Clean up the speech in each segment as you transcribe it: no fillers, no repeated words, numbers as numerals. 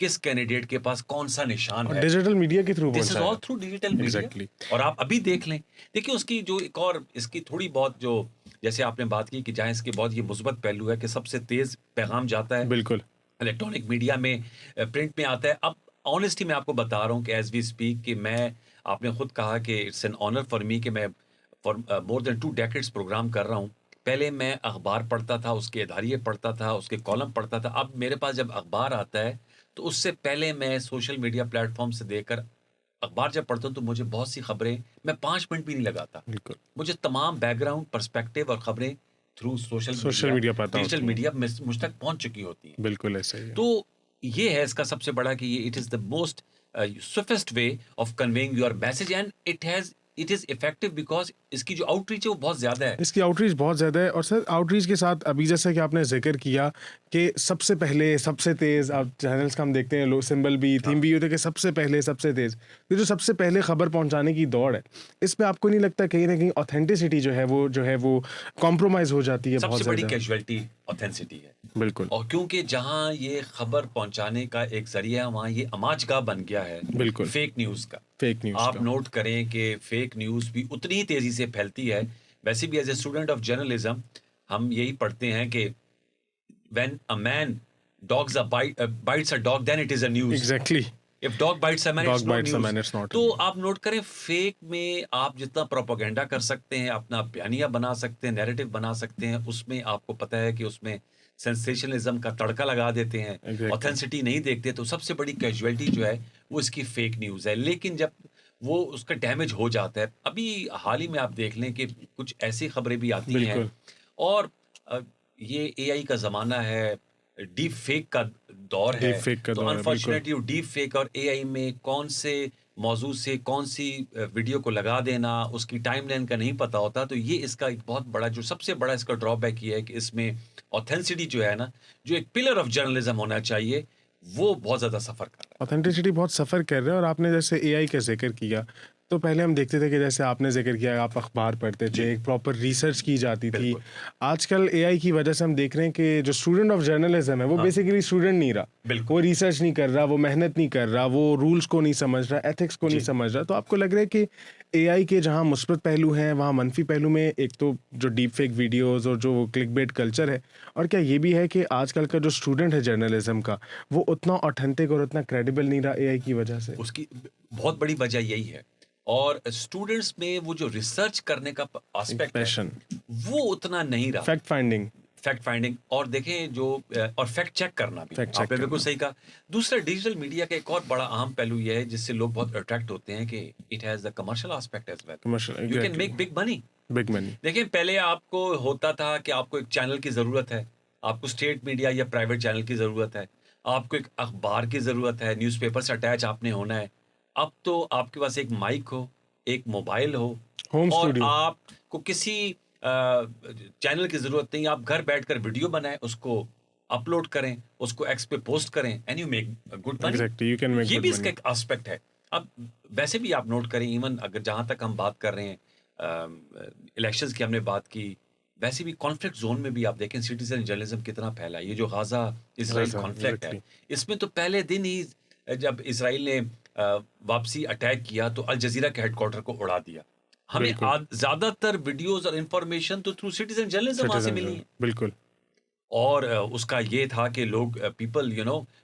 کس کینڈیڈیٹ کے پاس کون سا نشان ہے. ڈیجیٹل میڈیا کے through this is all through digital media. اور آپ ابھی دیکھ لیں, دیکھیں اس کی جو ایک اور اس کی تھوڑی بہت جو جیسے آپ نے بات کی کہ جہاں اس کے بہت یہ مثبت پہلو ہے کہ سب سے تیز پیغام جاتا ہے بالکل الیکٹرانک میڈیا میں, پرنٹ میں آتا ہے. اب آنیسٹلی میں آپ کو بتا رہا ہوں کہ ایز وی اسپیک کہ میں, آپ نے خود کہا کہ it's an honour for me کہ میں for more than 2 decades programme کر رہا ہوں. پہلے میں اخبار پڑھتا تھا, اس کے اداریے پڑھتا تھا, اس کے کالم پڑھتا تھا. اب میرے پاس جب اخبار آتا ہے تو اس سے پہلے میں سوشل میڈیا پلیٹ فارم سے دیکھ کر اخبار جب پڑھتا ہوں تو مجھے بہت سی خبریں میں 5 منٹ بھی نہیں لگاتا. بالکل مجھے تمام بیک گراؤنڈ پرسپیکٹیو اور خبریں تھرو سوشل میڈیا پتہ ڈیجیٹل ہوتی ہیں. میڈیا مجھ تک پہنچ چکی ہوتی ہیں. بالکل ایسا ہی ہے. تو یہ ہے اس کا سب سے بڑا کہ یہ it is the most sophisticated way of conveying your message and it is effective because اس کی جو آؤٹ ریچ ہے وہ بہت زیادہ ہے. اس کی آؤٹ ریچ بہت زیادہ ہے. اور سر آؤٹ ریچ کے ساتھ ابھی جیسا کہ آپ نے ذکر کیا کہ سب سے پہلے سب سے تیز, آپ چینلس کا ہم دیکھتے ہیں, لو سمبل بھی تھیم بھی ہوتے کہ سب سے پہلے سب سے تیز, یہ جو سب سے پہلے خبر پہنچانے کی دوڑ ہے, اس پہ آپ کو نہیں لگتا کہیں نہ کہیں اوتھینٹسٹی جو ہے وہ کمپرومائز ہو جاتی ہے سب بہت سے بڑی زیادہ؟ کیجویلٹی اوتھینٹسٹی ہے. بالکل. اور کیونکہ جہاں یہ خبر پہنچانے کا ایک ذریعہ وہاں یہ اماج گاہ بن گیا ہے بالکل فیک نیوز کا. فیک نیوز آپ کا. نوٹ کریں کہ فیک نیوز بھی اتنی ہی تیزی سے پھیلتی ہے. ویسے بھی as a student of journalism ہم یہی پڑھتے ہیں کہ when a man bites a dog then it is a news. Exactly. If dog bites a man Dog it's not bites a news. man, it's not. تو آپ note کریں fake میں آپ جتنا پروپیگنڈا کر سکتے ہیں, اپنا بیانیہ بنا سکتے ہیں, نیریٹو بنا سکتے ہیں, اس میں آپ کو پتہ ہے کہ اس میں سینسیشنلزم کا تڑکا لگا دیتے ہیں, اوتھینسٹی نہیں دیکھتے. تو سب سے بڑی کیجویلٹی جو ہے وہ اس کی فیک نیوز ہے. لیکن جب وہ اس کا ڈیمیج ہو جاتا ہے, ابھی حال ہی میں آپ دیکھ لیں کہ کچھ ایسی خبریں بھی آتی ہیں. اور یہ اے آئی کا زمانہ ہے, ڈیپ فیک کا دور ہے. تو انفارچونیٹلی ڈیپ فیک اور اے آئی میں کون سے موضوع سے کون سی ویڈیو کو لگا دینا, اس کی ٹائم لائن کا نہیں پتا ہوتا. تو یہ اس کا ایک بہت بڑا, جو سب سے بڑا اس کا ڈرا بیک یہ ہے کہ اس میں اوتھینسٹی جو ہے نا, جو ایک پلر آف جرنلزم ہونا چاہیے, وہ بہت زیادہ سفر کر رہا ہے. اوتھینٹسٹی بہت سفر کر رہے ہیں. اور آپ نے جیسے اے آئی کا ذکر کیا, تو پہلے ہم دیکھتے تھے کہ جیسے آپ نے ذکر کیا آپ اخبار پڑھتے تھے, ایک پراپر ریسرچ کی جاتی تھی. آج کل اے آئی کی وجہ سے ہم دیکھ رہے ہیں کہ جو اسٹوڈنٹ آف جرنلزم ہے وہ بیسیکلی اسٹوڈنٹ نہیں رہا, وہ ریسرچ نہیں کر رہا, وہ محنت نہیں کر رہا, وہ رولس کو نہیں سمجھ رہا, ایتھکس کو نہیں سمجھ رہا. تو آپ کو لگ رہا ہے کہ اے آئی کے جہاں مثبت پہلو ہیں وہاں منفی پہلو میں ایک تو جو ڈیپ فیک ویڈیوز اور جو کلک بیٹ کلچر ہے, اور کیا یہ بھی ہے کہ آج کل کا جو اسٹوڈنٹ ہے جرنلزم کا وہ اتنا اوتھینٹک اور اتنا کریڈیبل نہیں رہا اے آئی کی وجہ سے؟ اس کی بہت بڑی وجہ یہی ہے. اور اسٹوڈنٹس میں وہ جو ریسرچ کرنے کا آسپیکٹ ہے وہ اتنا نہیں رہا. فیکٹ فائنڈنگ اور دیکھیں جو اور فیکٹ چیک کرنا بھی, آپ نے بالکل صحیح کہا. دوسرا ڈیجیٹل میڈیا کا ایک اور بڑا اہم پہلو یہ ہے جس سے لوگ بہت اٹریکٹ ہوتے ہیں کہ it has the commercial aspect as well. You can make big money. دیکھیں پہلے آپ کو ہوتا تھا کہ آپ کو ایک چینل کی ضرورت ہے, آپ کو اسٹیٹ میڈیا یا پرائیویٹ چینل کی ضرورت ہے, آپ کو ایک اخبار کی ضرورت ہے, نیوز پیپر سے اٹیچ آپ نے ہونا ہے. اب تو آپ کے پاس ایک مائک ہو, ایک موبائل ہو, اور آپ کو کسی چینل کی ضرورت نہیں. آپ گھر بیٹھ کر ویڈیو بنائیں, اس کو اپلوڈ کریں, اس کو ایکس پہ پوسٹ کریں, and you make good money. یہ بھی اس کا ایک آسپیکٹ ہے. اب ویسے بھی آپ نوٹ کریں, ایون اگر جہاں تک ہم بات کر رہے ہیں الیکشنز کی ہم نے بات کی, ویسے بھی کانفلکٹ زون میں بھی آپ دیکھیں سٹیزن جرنلزم کتنا پھیلا. یہ جو غازہ اسرائیل کانفلکٹ ہے, اس میں تو پہلے دن ہی جب اسرائیل نے واپسی اٹیک کیا تو الجزیرہ کے ہیڈ کوارٹر کو اڑا دیا. ہمیں زیادہ تر ویڈیوز اور انفارمیشن تو تھرو سٹیزن جرنلزم وہاں سے ملی ہے. بالکل. اور اس کا یہ تھا کہ لوگ پیپل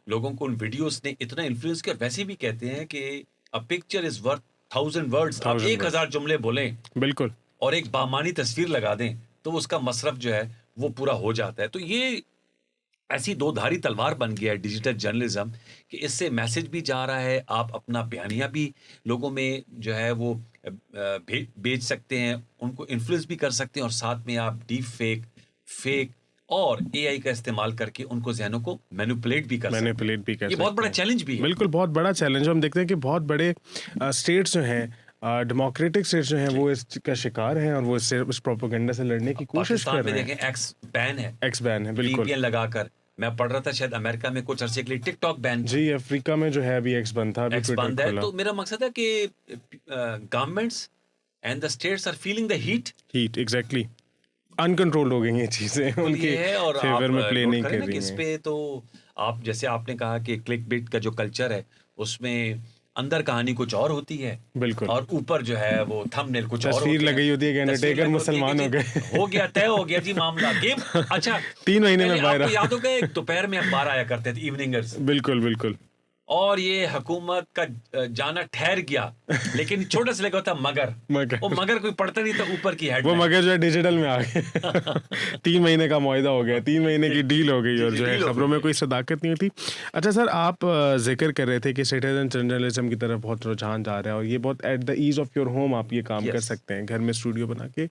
لوگوں کو ان ویڈیوز نے اتنا انفلوئنس کیا. ویسے بھی کہتے ہیں کہ a picture is worth 1000 words. آپ 1000 جملے بولیں بالکل اور ایک بامانی تصویر لگا دیں تو اس کا مصرف جو ہے وہ پورا ہو جاتا ہے. تو یہ ایسی دو دھاری تلوار بن گیا ہے ڈیجیٹل جرنلزم کہ اس سے میسج بھی جا رہا ہے, آپ اپنا بیانیہ بھی لوگوں میں جو ہے وہ بیچ سکتے ہیں, ان کو انفلوئنس بھی کر سکتے ہیں, اور ساتھ میں آپ ڈیپ فیک اور اے آئی کا استعمال کر کے ان کو ذہنوں کو مینیپولیٹ بھی کر سکتے ہیں. یہ بہت بڑا چیلنج بھی ہے. بالکل بہت بڑا چیلنج. ہم دیکھتے ہیں کہ بہت بڑے اسٹیٹس جو ہیں, ڈیموکریٹک اسٹیٹس جو ہیں, وہ اس کا شکار ہیں اور وہ اس پروپیگنڈا سے لڑنے کی کوشش کر رہے ہیں. دیکھیں ایکس بین ہے بالکل. VPN لگا کر میں پڑھ رہا تھا شاید امریکہ میں کچھ عرصے کے لیے ٹک ٹاک بین. جی افریقہ میں جو ہے ابھی ایکس بند تھا, ایکس بند ہے. تو میرا مقصد ہے کہ governments and the states are feeling the heat. Exactly. Uncontrol ہو گئی ہیں چیزیں ان کے یہ ہے، اور آپ فیور میں پلے نوٹ نہیں کریں کر نا کہ رہی اس ہیں. پہ تو آپ جیسے آپ نے کہا کہ کلک بیٹ کا جو کلچر ہے اس میں اندر کہانی کچھ اور ہوتی ہے بالکل اور اوپر جو ہے وہ تھم نیل کچھ اور تصویر ہوتے ہیں. لگی ہوتی ہے کہ تصویر انڈرٹیکر لگی ہوتی ہے کہ مسلمان جی ہو گئے. ہو گیا، طے ہو گیا جی معاملہ گیم. اچھا 3 مہینے میں پہلے آپ باہر کو یاد ہوگا ایک دوپہر میں اخبار آیا کرتے تھے ایوننگرز، بالکل بالکل اور یہ حکومت کا جانا ٹھہر گیا، لیکن چھوٹا سا لگا ہوتا مگر، مگر وہ مگر کوئی پڑھتا نہیں تھا، اوپر کی ہیڈ وہ لائن. مگر جو ہے ڈیجیٹل میں آ گئے. 3 مہینے کا معاہدہ ہو گیا, 3 مہینے کی ڈیل ہو گئی, جی اور جی جو ہے ڈیل ہو خبروں گئی میں ہے. کوئی صداقت نہیں ہوتی. اچھا سر, آپ ذکر کر رہے تھے کہ سٹیزن جرنلزم کی طرف بہت رجحان جا رہا ہے, اور یہ بہت at the ease of your home آپ یہ کام کر Yes. سکتے ہیں گھر میں اسٹوڈیو بنا کے.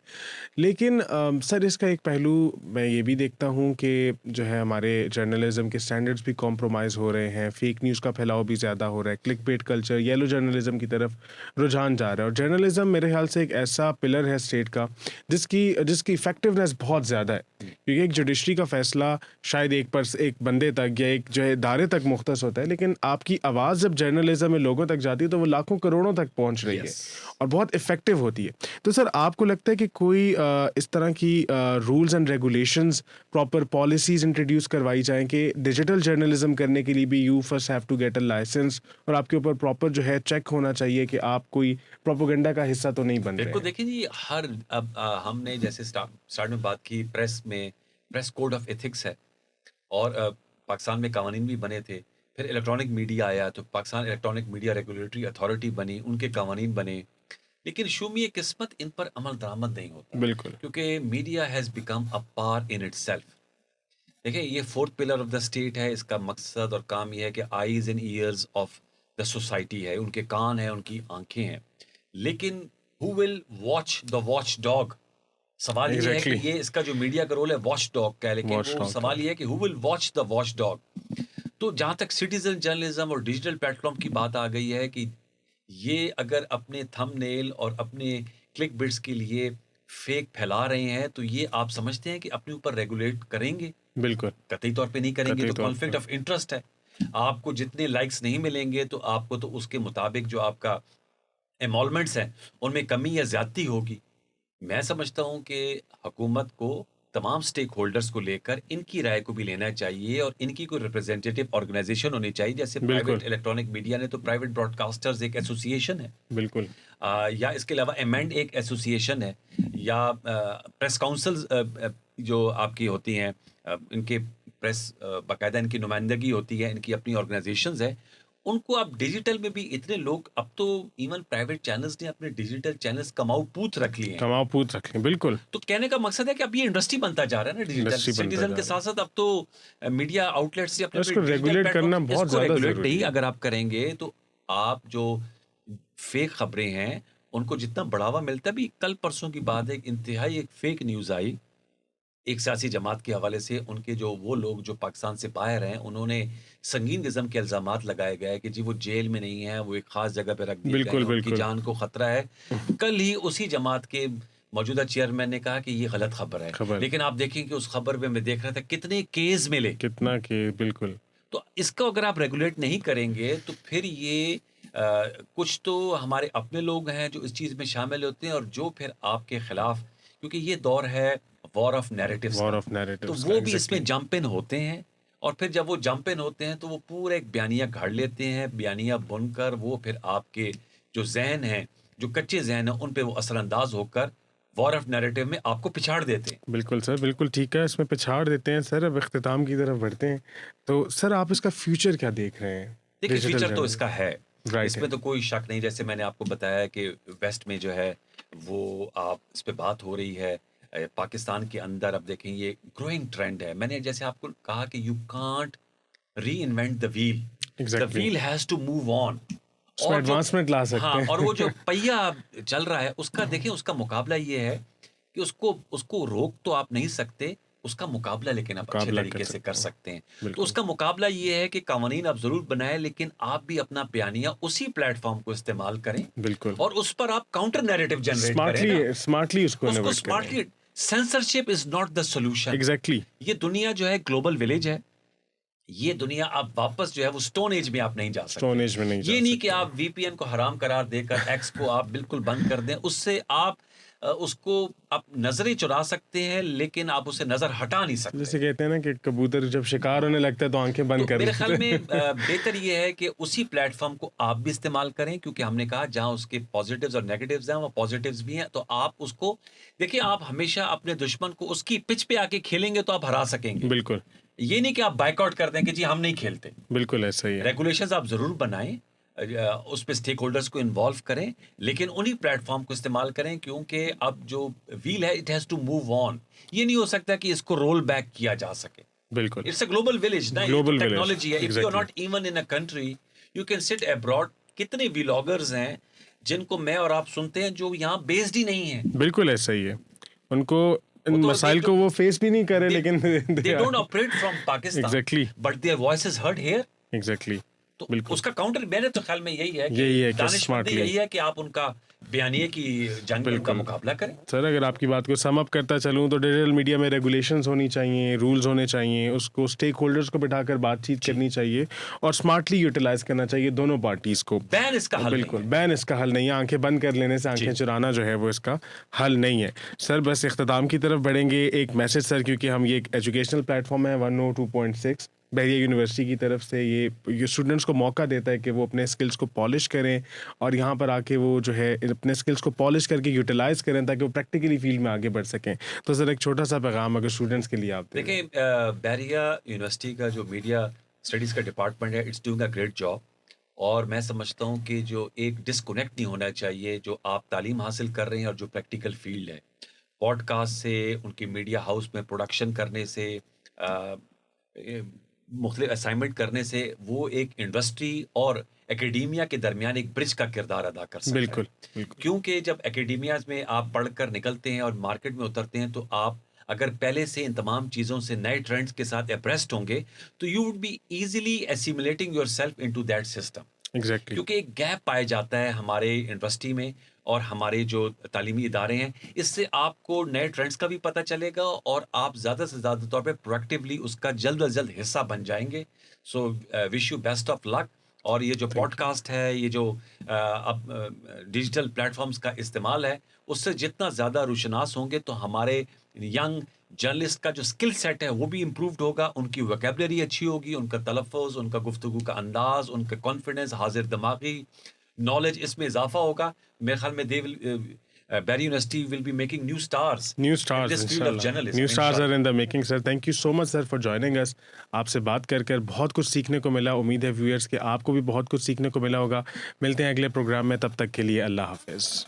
لیکن سر اس کا ایک پہلو میں یہ بھی دیکھتا ہوں کہ جو ہے ہمارے جرنلزم کے اسٹینڈرڈس بھی کمپرومائز ہو رہے ہیں, فیک نیوز کا پھیلاؤ بھی زیادہ ہو رہا ہے, clickbait culture, yellow journalism کی طرف رجحان جا رہا ہے. اور جرنلزم میرے خیال سے ایک ایسا پلر ہے اسٹیٹ کا جس کی افیکٹونیس بہت زیادہ ہے, کیونکہ ایک جوڈیشری کا فیصلہ شاید ایک بندے تک یا ایک جو ہے ادارے تک مختص ہوتا ہے, لیکن آپ کی آواز جب جرنلزم میں لوگوں تک جاتی ہے تو وہ لاکھوں کروڑوں تک پہنچ رہی ہے Yes. اور بہت افیکٹو ہوتی ہے. تو سر آپ کو لگتا ہے کہ کوئی اس طرح کی rules and regulations, proper policies introduce کروائی جائیں کہ ڈیجیٹل جرنلزم کرنے کے لیے بھی you first have to get a licence, اور آپ کے اوپر پراپر جو ہے چیک ہونا چاہیے کہ آپ کوئی پروپیگنڈا کا حصہ تو نہیں بن رہے بالکل. ہیں؟ دیکھیں جی, اب ہم نے جیسے اسٹارٹ میں بات کی, پریس کوڈ آف ایتھکس ہے, اور پاکستان میں قوانین بھی بنے تھے. پھر الیکٹرانک میڈیا آیا تو Pakistan electronic media regulatory authority بنی, ان کے قوانین بنے. لیکن شومی قسمت ان پر عمل درآمد نہیں ہوتا, بالکل کیونکہ میڈیا ہیز بیکم اے پار ان اٹ سیلف. دیکھیں یہ fourth pillar of the state ہے, اس کا مقصد اور کام یہ ہے کہ eyes and ears of the society ہے, ان کے کان ہیں, ان کی آنکھیں ہیں. لیکن who will watch the watch dog, سوال یہ ہے کہ ایگزیکٹلی یہ اس کا جو میڈیا کا رول ہے واچ ڈاگ کا ہے, لیکن واچ وہ ڈاگ کا. سوال یہ ہے کہ who will watch the watch dog. تو جہاں تک سٹیزن جرنلزم اور ڈیجیٹل پلیٹ فارم کی بات آ گئی ہے کہ یہ اگر اپنے تھم نیل اور اپنے کلک بٹس کے لیے فیک پھیلا رہے ہیں تو یہ آپ سمجھتے ہیں کہ اپنے اوپر ریگولیٹ کریں گے؟ بالکل قطعی طور پہ نہیں کریں گے. قطعی تو طور کانفلکٹ پر آف انٹرسٹ ہے. آپ کو جتنے لائکس نہیں ملیں گے تو آپ کو تو اس کے مطابق جو آپ کا ایمولمنٹس ہیں ان میں کمی یا زیادتی ہوگی. میں سمجھتا ہوں کہ حکومت کو تمام سٹیک ہولڈرز کو لے کر ان کی رائے کو بھی لینا چاہیے, اور ان کی کوئی ریپرزینٹیٹیو آرگنائزیشن ہونی چاہیے. جیسے بالکل پرائیویٹ الیکٹرانک میڈیا نے تو پرائیویٹ براڈ کاسٹرز ایک ایسوسیشن ہے, بالکل یا اس کے علاوہ ایمینڈ ایک ایسوسیشن ہے, یا پریس کاؤنسلز جو آپ کی ہوتی ہیں, ان کے پریس باقاعدہ ان کی نمائندگی ہوتی ہے, ان کی اپنی آرگنائزیشنز ہیں. ان کو اب ڈیجیٹل میں بھی اتنے لوگ, اب تو ایون پرائیویٹ چینلز نے اپنے ڈیجیٹل چینلز کماؤ پوت رکھ لیے ہیں. کماؤ پوت رکھ لیں. بالکل تو کہنے کا مقصد ہے کہ اب یہ انڈسٹری بنتا جا رہا ہے نا ڈیجیٹل. انڈسٹری بنتا سٹیزن جا کے رہا ساتھ ساتھ اب تو میڈیا آؤٹ لیٹس اپنے ہے, اس کو ڈیجیٹل ریگولیٹ پلیٹ کرنا فارم, اس بہت کو زیادہ ریگولیٹ ضروری نہیں ہے. اگر آپ کریں گے تو آپ جو فیک خبریں ہیں ان کو جتنا بڑھاوا ملتا ہے. بھی کل پرسوں کی بات ہے, ایک انتہائی ایک فیک نیوز آئی ایک سیاسی جماعت کے حوالے سے. ان کے جو وہ لوگ جو پاکستان سے باہر ہیں, انہوں نے سنگین قسم کے الزامات لگائے گئے کہ جی وہ جیل میں نہیں ہیں, وہ ایک خاص جگہ پہ رکھ دیے گئے بالکل ہیں, ان کی بالکل جان کو خطرہ ہے. کل ہی اسی جماعت کے موجودہ چیئرمین نے کہا کہ یہ غلط خبر ہے, خبر لیکن آپ دیکھیں کہ اس خبر میں دیکھ رہا تھا کتنے کیس ملے. کتنا کہ بالکل تو اس کو اگر آپ ریگولیٹ نہیں کریں گے تو پھر یہ کچھ تو ہمارے اپنے لوگ ہیں جو اس چیز میں شامل ہوتے ہیں, اور جو پھر آپ کے خلاف, کیونکہ یہ دور ہے وار آف نیریٹیوز وار کا, آف تو نیریٹیوز کا. وہ بھی اس میں ایگزیکٹلی جمپ ان ہوتے ہیں. اور پھر جب وہ جمپ ان ہوتے ہیں تو وہ پورا ایک بیانیہ گھڑ لیتے ہیں, بیانیہ بن کر وہ پھر آپ کے جو ذہن ہیں, جو کچے ذہن ہیں, ان پہ وہ اثر انداز ہو کر وار آف نیریٹیو میں آپ کو پچھاڑ دیتے ہیں. بالکل سر, بالکل ٹھیک ہے, اس میں پچھاڑ دیتے ہیں. سر اب اختتام کی طرف بڑھتے ہیں, تو سر آپ اس کا فیوچر کیا دیکھ رہے ہیں؟ دیکھیے فیچر تو اس کا ہے, رائٹ اس ہے, میں تو کوئی شک نہیں. جیسے میں نے آپ کو بتایا کہ ویسٹ میں جو ہے وہ آپ اس پہ بات ہو رہی ہے, پاکستان کے اندر اب دیکھیں یہ گروئنگ ٹرینڈ ہے. میں نے جیسے آپ کو کہا کہ you can't reinvent the wheel, the exactly wheel has to move on. اس میں اور جو ایڈوانسمنٹ لا ہاں, سکتے اور ہیں. وہ جو پہیا چل رہا ہے اس کا دیکھیں, اس کا مقابلہ یہ ہے کہ اس کو روک تو آپ نہیں سکتے, اس کا مقابلہ لیکن آپ اچھے مقابلہ طریقے سے کر ہیں. سکتے ہیں. تو بالکل اس کا مقابلہ یہ ہے کہ قوانین آپ ضرور بنائیں, لیکن آپ بھی اپنا بیانیہ اسی پلیٹ فارم کو استعمال کریں, بالکل اور اس پر آپ کاؤنٹر نیریٹو جنریٹ کریں نا. اسمارٹلی اس کو اس کو انویٹ کریں. Smartly, censorship is not the solution. Exactly یہ دنیا جو ہے گلوبل ولیج ہے, یہ دنیا آپ واپس جو ہے وہ سٹون ایج میں آپ نہیں جا سکتے. اسٹون ایج میں نہیں جا یہ نہیں کہ سکتے. آپ وی پی این کو حرام قرار دے کر ایکس کو آپ بالکل بند کر دیں, اس سے آپ اس کو آپ نظریں چرا سکتے ہیں لیکن آپ اسے نظر ہٹا نہیں سکتے. جیسے کہتے ہیں نا کہ کبوتر جب شکار ہونے لگتا ہے تو آنکھیں بند تو کر میرے لیتے خیال میں ہیں. بہتر یہ ہے کہ اسی پلیٹ فارم کو آپ بھی استعمال کریں, کیونکہ ہم نے کہا جہاں اس کے پازیٹیوز اور نیگیٹیوز ہیں وہ پازیٹیوز بھی ہیں, تو آپ اس کو دیکھیں. آپ ہمیشہ اپنے دشمن کو اس کی پچ پہ آ کے کھیلیں گے تو آپ ہرا سکیں گے. بالکل یہ نہیں کہ آپ بائک آؤٹ کر دیں کہ جی ہم نہیں کھیلتے. بالکل ایسا ہی ہے. ریگولیشنز آپ ضرور بنائیں, اس پہ اسٹیک ہولڈرز کو انوالو کریں, لیکن انہی پلیٹ فارم کو استعمال کریں, کیونکہ اب جو ویل ہے it has to move on. یہ نہیں ہو سکتا کہ اس کو رول بیک کیا جا سکے. بالکل اٹس اے گلوبل ولیج نا, یہ تو گلوبل ٹیکنالوجی ہے. If you are exactly. Not even in a country you can sit abroad. کتنے ولاگرز ہیں جن کو میں اور آپ سنتے ہیں جو یہاں بیسڈ ہی نہیں ہیں. بالکل ایسا ہی ہے. ان کو وہ ان تو مسائل کو وہ فیس بھی نہیں کرے, لیکن they don't operate from Pakistan exactly but their voice is heard here. Exactly تو بالکل اس کا کاؤنٹر میرے تو خیال میں یہی ہے یہی ہے کہ کہ دانشمندی smartly. یہی ہے کہ آپ ان کا بیانیے کی جنگ میں ان کا بالکل. مقابلہ کریں. سر اگر آپ کی بات کو سم اپ کرتا چلوں تو ڈیجیٹل میڈیا میں ریگولیشنز ہونی چاہیے, رولز ہونے چاہیے, اس کو اسٹیک ہولڈرز کو بٹھا کر بات چیت کرنی چاہیے اور اسمارٹلی یوٹیلائز کرنا چاہیے دونوں پارٹیز کو. بین اس کا حل بالکل نہیں ہے. بین اس کا حل نہیں ہے. آنکھیں بند کر لینے سے آنکھیں چرانا جو ہے وہ اس کا حل نہیں ہے. سر بس اختتام کی طرف بڑھیں گے. ایک میسج سر, کیونکہ ہم یہ ایک ایجوکیشنل پلیٹ فارم ہے 102.6 بحریہ یونیورسٹی کی طرف سے, یہ اسٹوڈنٹس کو موقع دیتا ہے کہ وہ اپنے اسکلس کو پالش کریں اور یہاں پر آ کے وہ جو ہے اپنے اسکلس کو پالش کر کے یوٹیلائز کریں تاکہ وہ پریکٹیکلی فیلڈ میں آگے بڑھ سکیں. تو سر ایک چھوٹا سا پیغام اگر اسٹوڈنٹس کے لیے آپ دیں. دیکھیں, بحریہ یونیورسٹی کا جو میڈیا اسٹڈیز کا ڈپارٹمنٹ ہے it's doing a great job. اور میں سمجھتا ہوں کہ جو ایک ڈسکنیکٹ نہیں ہونا چاہیے جو آپ تعلیم حاصل کر رہے ہیں اور جو پریکٹیکل فیلڈ ہے. پوڈ کاسٹ سے, ان کی میڈیا ہاؤس میں پروڈکشن کرنے سے, مختلف اسائنمنٹ کرنے سے, وہ ایک انڈسٹری اور اکیڈیمیا کے درمیان ایک برج کا کردار ادا کر سکتا ہے. بالکل بالکل کیونکہ جب اکیڈیمیاز میں آپ پڑھ کر نکلتے ہیں اور مارکیٹ میں اترتے ہیں تو آپ اگر پہلے سے ان تمام چیزوں سے نئے ٹرینڈز کے ساتھ اپریسٹ ہوں گے تو you would be easily assimilating yourself into that system. Exactly کیونکہ ایک گیپ پایا جاتا ہے ہمارے یونیورسٹی میں اور ہمارے جو تعلیمی ادارے ہیں. اس سے آپ کو نئے ٹرینڈز کا بھی پتہ چلے گا اور آپ زیادہ سے زیادہ طور پہ پروڈکٹیولی اس کا جلد از جلد حصہ بن جائیں گے. سو وش یو بیسٹ آف لک. اور یہ جو پوڈ کاسٹ ہے, یہ جو اب ڈیجیٹل پلیٹ فارمز کا استعمال ہے, اس سے جتنا زیادہ روشناس ہوں گے تو ہمارے ینگ جرنلسٹ کا جو اسکل سیٹ ہے وہ بھی امپرووڈ ہوگا, ان کی ویکیبلری اچھی ہوگی, ان کا تلفظ, ان کا گفتگو کا انداز, ان کا کانفیڈنس, حاضر دماغی نالج, اس میں اضافہ ہوگا. میرے خیال میں Bahria university will be making new stars new in stars this field of انشاءاللہ. journalism, نیو اسٹارز انشاءاللہ. Are in the making sir. Thank you so much sir for joining us. آپ سے بات کر کر بہت کچھ سیکھنے کو ملا. امید ہے ویورس کہ آپ کو بھی بہت کچھ سیکھنے کو ملا ہوگا. ملتے ہیں اگلے پروگرام میں, تب تک کے لیے اللہ حافظ.